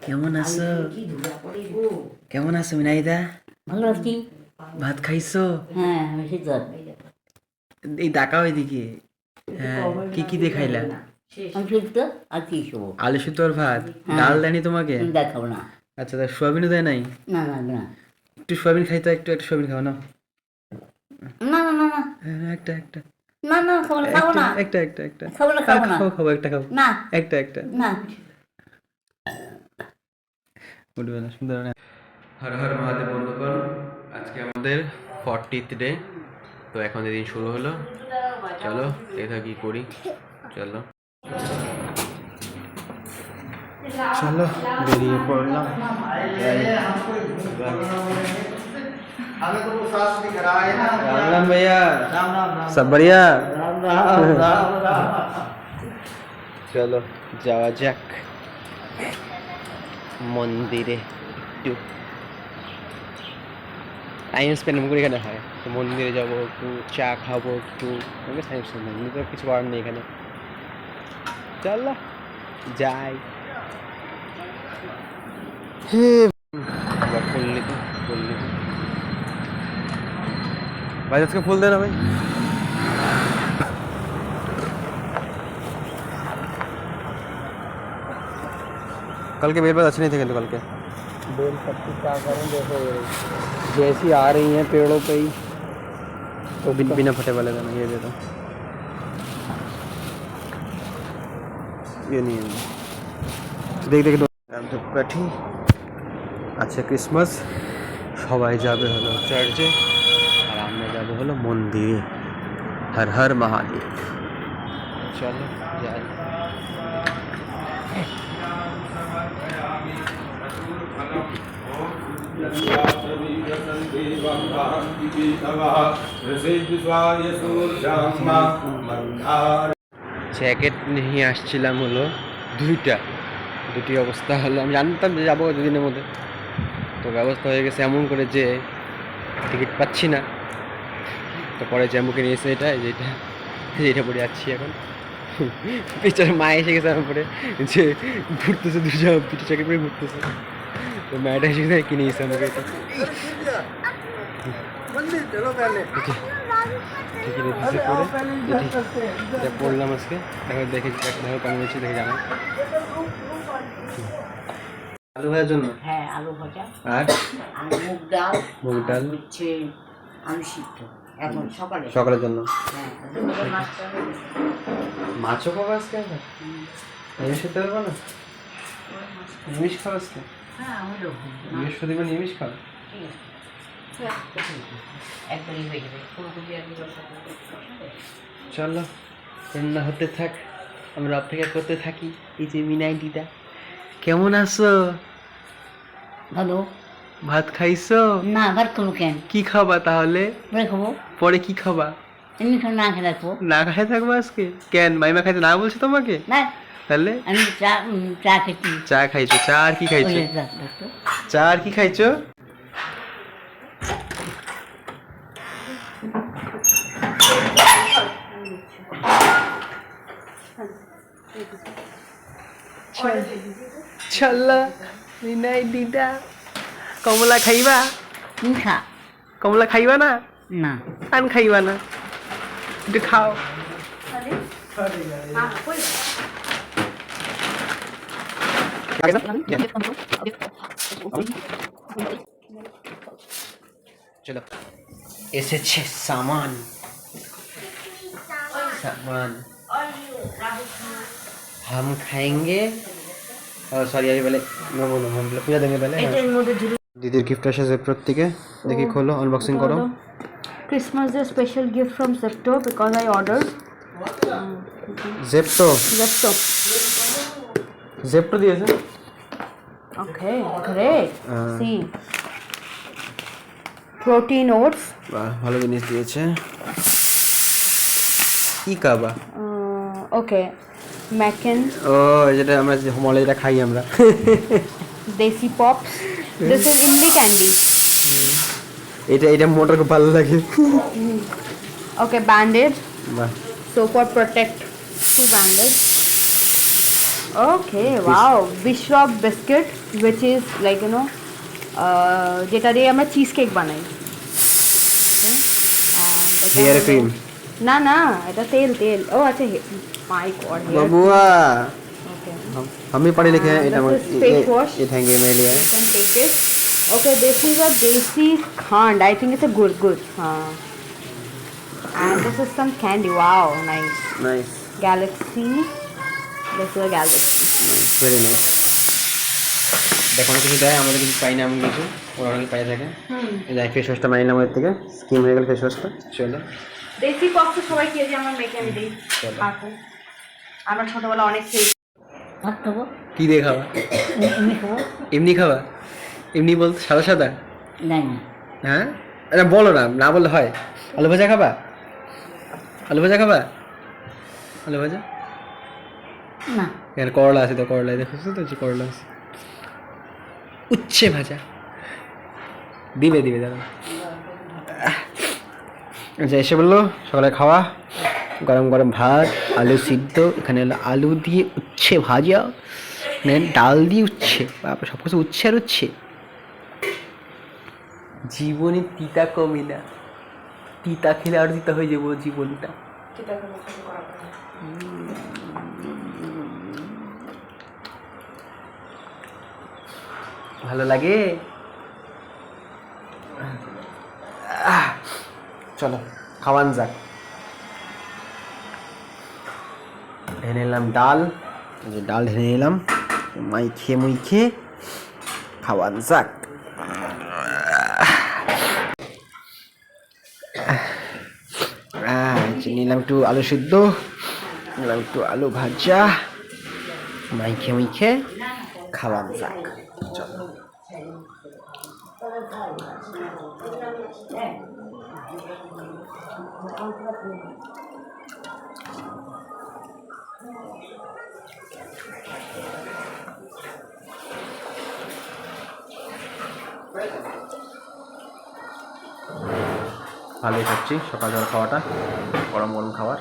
কেমন আছো? কেমন আছো মিনাইদা? ভালো আছি। ভাত খাইছো? হ্যাঁ বেশি তো এই তাকাও এদিকে। হ্যাঁ, কি কি দিয়ে খাইলা? আমি ঠিক তো আর কি খাবো? আলু সিদ্ধ আর ভাত। হ্যাঁ। ডাল দেয়নি তোমাকে? দেখাবো না। আচ্ছা, তা সোয়াবিনও দেয় নাই? না না না একটু সোয়াবিন খাইতো, একটু একটু সোয়াবিন খাও না। না না না না হ্যাঁ, একটা একটা না না খাবো না খাবো না একটা একটা একটা খাবো না খাবো না খাও খাও, একটা খাও। না একটা একটা না উঠবে না, সুন্দর না। হর হর মহাদেব বন্ধুগণ, আজকে আমাদের 40th ডে। তো এখন এদিন শুরু হলো। চলো দেখা কি করি। চলো চলো বেরিয়ে পড়লাম। राम राम भैया। सब बढ़िया। চলো যাওয়া যাক মন্দিরে। একটু টাইম স্পেন্ড করে এখানে হয়, তো মন্দিরে যাবো, একটু চা খাবো, একটু টাইম স্পেন্ড। তো কিছু করার নেই এখানে। চলো যাই। ফুল নিতে ভাই, আজকে ফুল দেন ভাই। कल के बेल पर अच्छे नहीं थे কিন্তু कल के बेल पत्ती क्या करें, देखो जैसी आ रही हैं पेड़ों पे ही, तो बिना फटे वाले देना। ये दे दो, ये नहीं है। देख देख ধূপকাঠি আছে। ক্রিসমাস সবাই যাবে হলো চার্চে, আর আমরা যাবো হলো মন্দিরে। হর হর মহাদেব। চলো যাই। জ্যাকেট নিয়ে আসছিলাম হলো দুটি অবস্থা হলো। আমি জানতাম যে যাবো দুদিনের মধ্যে, তো ব্যবস্থা হয়ে গেছে এমন করে যে টিকিট পাচ্ছি না। তো পরে জ্যাম্বুকে নিয়ে এসে যেটা পরে যাচ্ছি এখন। পিছনে মা এসে গেছে আমার পরে, যে ঘুরতেছে দুজন পিঠে চাকরি করে ঘুরতেছে। তো মায়েটা এসে গেছে কিনে এসে আমাকে এটা এটা পড়লাম আজকে। দেখে কেমন হয়েছে দেখে জানাই। আলু ভাজার জন্য, হ্যাঁ আলু ভাজা আর মুগ ডাল হচ্ছে আলু সিদ্ধ এখন সকালের জন্য। হ্যাঁ মাছও খাবো আজকে? নিরামিষ খেতে পারবো না? নিরামিষ খাও আজকে? হ্যাঁ আমারও বৃহস্পতিবার নিরামিষ খাও? একবারই হয়ে যাবে ফুলকপি আর চলো রান্না হতে থাক, আমরা অপেক্ষা করতে থাকি। এই যে মিনাইটিটা। কেমন আছো? ভালো। ভাত খাইছো? না ভাত খাবো কেন? কি খাবা তাহলে? পরে খাবো। পরে কি খাবা? এমনি খাবো, না খেয়ে রাখবো। না খাই থাকবো আজকে? কেন, মাইমা খাইতে না বলছে তোমাকে? না তাহলে আমি চা খেয়েছি। চা খাইছো? চা আর কি খাইছো? চা আর কি খাইছো? চলো মিনাই দিদা, কমলা খাইবা? খা। কমলা খাইবা না? না পান খাইবা না? একটু খাও। চলো এসেছে সামান। हम खाएंगे। सॉरी अभी पहले हम पूजा देंगे पहले। दीदी गिफ्ट আসে জেপ্টো থেকে, দেখি খোলো, আনবক্সিং করো। Christmas Day special gift from Zepto because I ordered Zepto দিয়েছে। Okay, great. See, protein oats. বাহ, ভালো জিনিস দিয়েছে। কি কাবা? Okay, Mackin. ও যেটা আমরা মলে যেটা খাই আমরা। Desi Pops. This is Imli candy. এটা মোটর খুব ভালো লাগে। Okay, Band-Aid. বাহ, So for protect, 2 Band-Aid. Okay, wow. Bishop biscuit, which is like যেটা দিয়ে আমরা চিজ কেক বানাই। হেয়ার ক্রিম না না, এটা তেল তেল। ও আচ্ছা, মাই গড। বাবুয়া Okay. हम भी पढ़े लिखे हैं This is face wash. ये थैंक यू मेरे लिए You can take this. Okay, this is a desi khand. I think it's a good. And this is some candy. Wow, nice. Nice Galaxy. This is a galaxy. Very nice দেখো না কিছু দেয় আমাদের কিছু পাই না এমন কিছু ওরা অনেক পাই থাকে এই যে ফেস ওয়াশটা মাইলাম ওর থেকে স্কিম হয়ে গেল ফেস ওয়াশটা চলো দেশি কফ তো সবাই খেয়েছে, আমার মেয়েকে আমি দিই। আমরা ছোটবেলা অনেক খেয়েছি। ভাত খাবো, কি দিয়ে খাওয়া এমনি খাবো। এমনি খাওয়া এমনি বলতে সাদা সাদা নাই না, হ্যাঁ আরে বলো না না বললে হয় আলু ভাজা খাবা আলু ভাজা খাবা আলু ভাজা না এখানে করলা আছে তো করলা দেখো তো যে করলা আছে উচ্ছে ভাজা দিবে দিবে দাদা আচ্ছা এসে বললো সকালে খাওয়া গরম গরম ভাত আলু সিদ্ধ এখানে হলো আলু দিয়ে উচ্ছে ভাজা ডাল দিয়ে উচ্ছে বাবা সব কিছু উচ্ছে আর উচ্ছে জীবনে তিতা কমে না তিতা খেলে আর তিতা হয়ে যাবো জীবনটা ভালো লাগে চলো খাওয়ান যাক ঢেলে নিলাম ডাল এই যে ডাল ঢেলে নিলাম মুইখে খাওয়ান যাক নিলাম একটু আলু সিদ্ধ নিলাম একটু আলু ভাজা মুইখে খাওয়ান যাক চলো ভালোই খাচ্ছি সকাল জল খাওয়াটা গরম গরম খাবার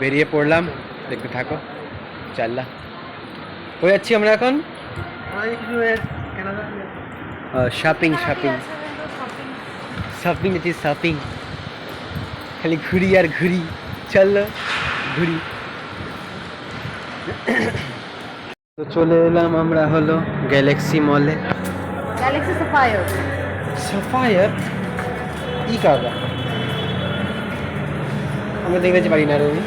বেরিয়ে পড়লাম দেখতে থাকো চাল্লা হয়ে যাচ্ছি আমরা এখন শপিং এটি শপিং খালি ঘুরি আর ঘুরি চলো ঘুরি তো চলে এলাম আমরা হলো গ্যালাক্সি মলে গ্যালাক্সি সাফায়ার। সাফায়ার ই কাদা আমরা দেখতে পারি না রবি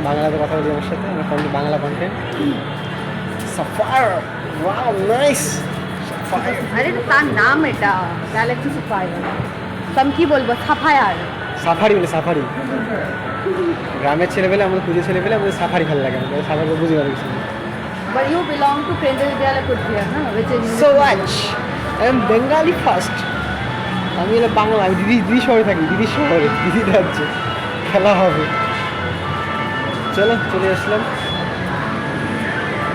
বাংলাতে কথা বলি আমার সাথে আমার Bangla content Sapphire wow nice আরে তার নাম এটা গ্যালাক্সি সাফায়ার। তুমি কি বলবো? সাফায়ার সাফারি বলে সাফারি গ্রামের ছেলেবেলে আমাদের পুজো ছেলেবেলে আমাদের সাফারি ভালো লাগে আমাদের সাফারি বুঝতে পারি But you belong to Kendra Vidyalaya Kuchbiar, no? Which is So much. I am Bengali first. আমি হলো বাংলা আমি দিদি শহরে থাকি দিদি শহরে দিদি রাজ্যে খেলা হবে চলো চলে আসলাম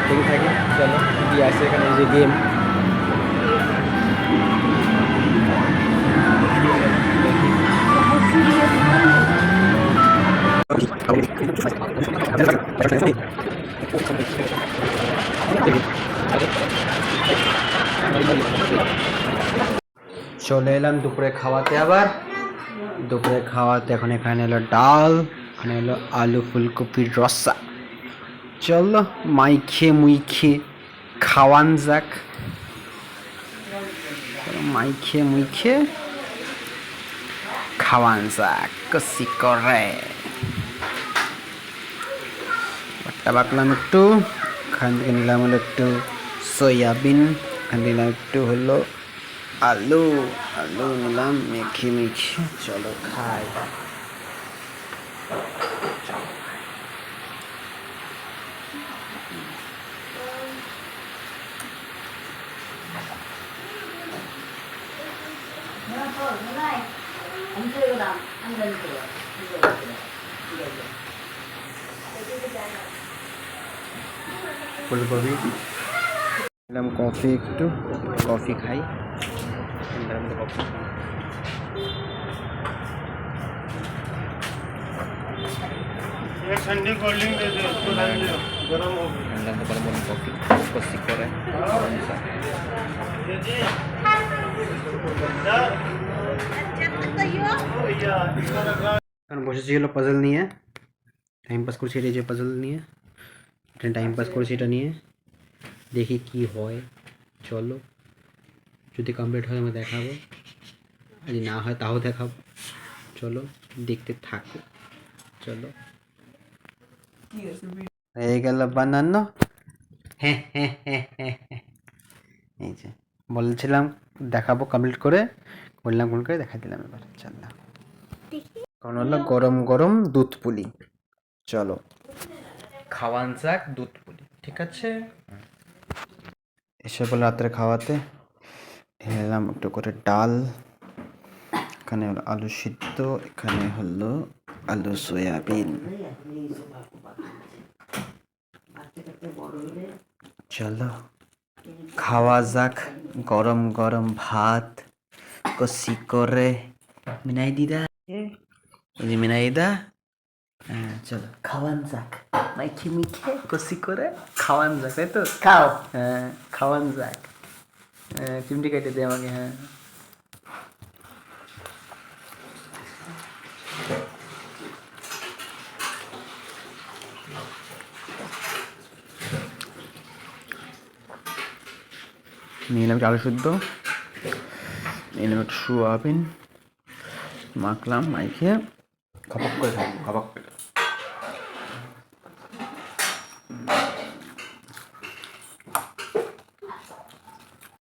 দেখে থাকি চলো দিদি আসে এখানে যে গেম চলে এলাম দুপুরে খাওয়াতে আবার দুপুরে খাওয়াতে এখন এখানে এলো ডাল এখানে এলো আলু ফুলকপির রসা চলো মুইখে খাওয়ান যাক মুইখে খাওয়ান যাক কষি করে বাট্টা বাটলাম একটু এখান থেকে নিলাম হলো একটু সয়াবিন এখান থেকে নিলাম একটু হলো আলু নিলাম মেখে চলো খাই ফুলকপি নিলাম কফি একটু কফি খাই ठंडी कोल्ड ड्रिंक दे दो उसको डाल दो गरम हो गई Ang ganda pa naman ng coffee. Tapos si Kore. কারণ বসেছি হলো পাজল নিয়ে, টাইম পাস করছি, এটা যে পাজল নিয়ে, এটা টাইম পাস করছি এটা নিয়ে, দেখি কি হয়। চলো, যদি কমপ্লিট হয় আমি দেখাবো, যদি না হয় তাও দেখাবো। চলো দেখতে থাকো। চলো, হয়ে গেল বানানো। হ্যাঁ হ্যাঁ হ্যাঁ হ্যাঁ হ্যাঁ। এই যে বলছিলাম দেখাবো, কমপ্লিট করে বললাম, কোন করে দেখা দিলাম। এবার চলো, কারণ হলো গরম গরম দুধ পুলি। চলো খাওয়ান যাক দুধ পুলি, ঠিক আছে। এসে বলে রাত্রে খাওয়াতে ঢেলাম একটু করে ডাল, এখানে হলো আলু সিদ্ধ, এখানে হলো আলু সয়াবিন। চলো খাওয়া যাক গরম গরম ভাত কষি করে। মিনাই দিদা, এই যে মিনাই দা, হ্যাঁ চলো খাওয়ান যাক, মাইখে মিখে কষি করে খাওয়ান যাক, তাই তো? খাও। হ্যাঁ খাওয়ান যাক। হ্যাঁ চিমটি কেটে দে আমাকে। হ্যাঁ নিয়ে নিলাম একটু আলু শুদ্ধ, নিয়ে নিলাম একটু সোয়াবিন, মাখলাম, মাইখে খপক করে খাবো, খপক করে।